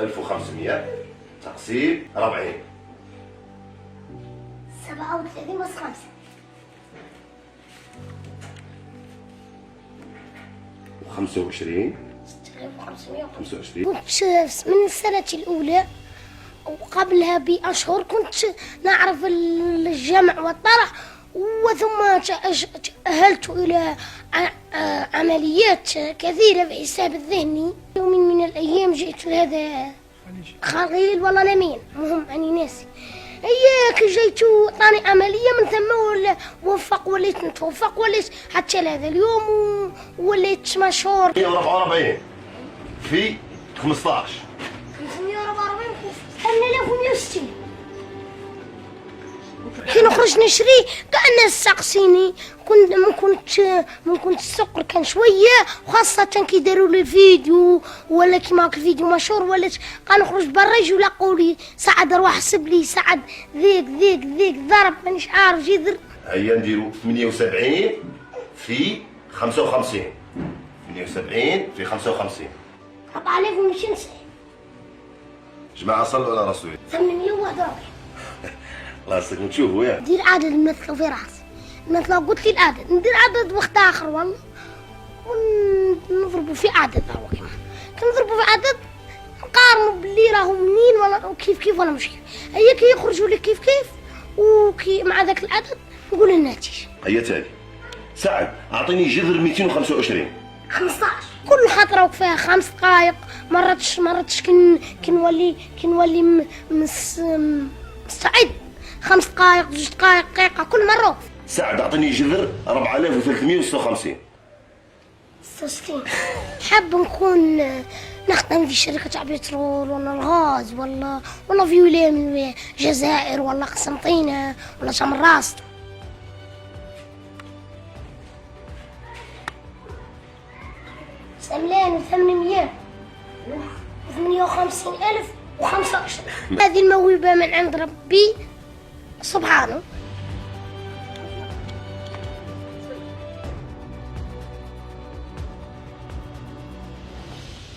1500 تقسيم 40. 37 بس 5. 25. 6525. كنت من السنة الأولى وقبلها بأشهر كنت نعرف الجمع والطرح، وثم تأهلت إلى عمليات كثيرة بالحساب الذهني. يوم من الأيام جئت لهذا خليل والله لمين مهم أني ناسي. هي كي جيت عطاني عملية من ثم وفق وليت نتوفق وليت حتى لهذا اليوم وليت مشهور. 144 في 15. 544 في 8160. كي نخرج نشري كاع الناس ساقسيني من كنت السكر كان شويه، وخاصه كي داروا لي الفيديو ولا كيما هاك الفيديو مشهور ولات كنخرج برا يجيو يلاقوا لي سعد روح حسب لي سعد ذيك ضرب مانيش عارف جذر. هيا نديرو 78 في 55. 78 في 55 4290. جماعة صلوا على رسول الله. 841. الله يسلمك نشوفوا ياك. ندير عدد نمثلو في راسي، مثلا قلت لي العدد ندير عدد وقت اخر والله ونضربوا في عدد. هو كيما كنضربوا في عدد نقارنوا باللي راهم منين ولا كيف ولا مش كيف. هي كي يخرجوا لي كيف وكي مع ذاك العدد نقول الناتج. هيا تالي سعد اعطيني جذر 225. 15. كل خطره وقفها 5 دقائق، مرات كنولي مستعد 5 دقائق 2 دقائق كل مره. سعد اعطيني جذر 4356. 66. حاب نكون نخدم في شركة تاع بترول ولا الغاز ولا في ولاية من الجزائر ولا قسنطينة ولا شمراس. 858,025. هذه الموهبة من عند ربي سبحانه.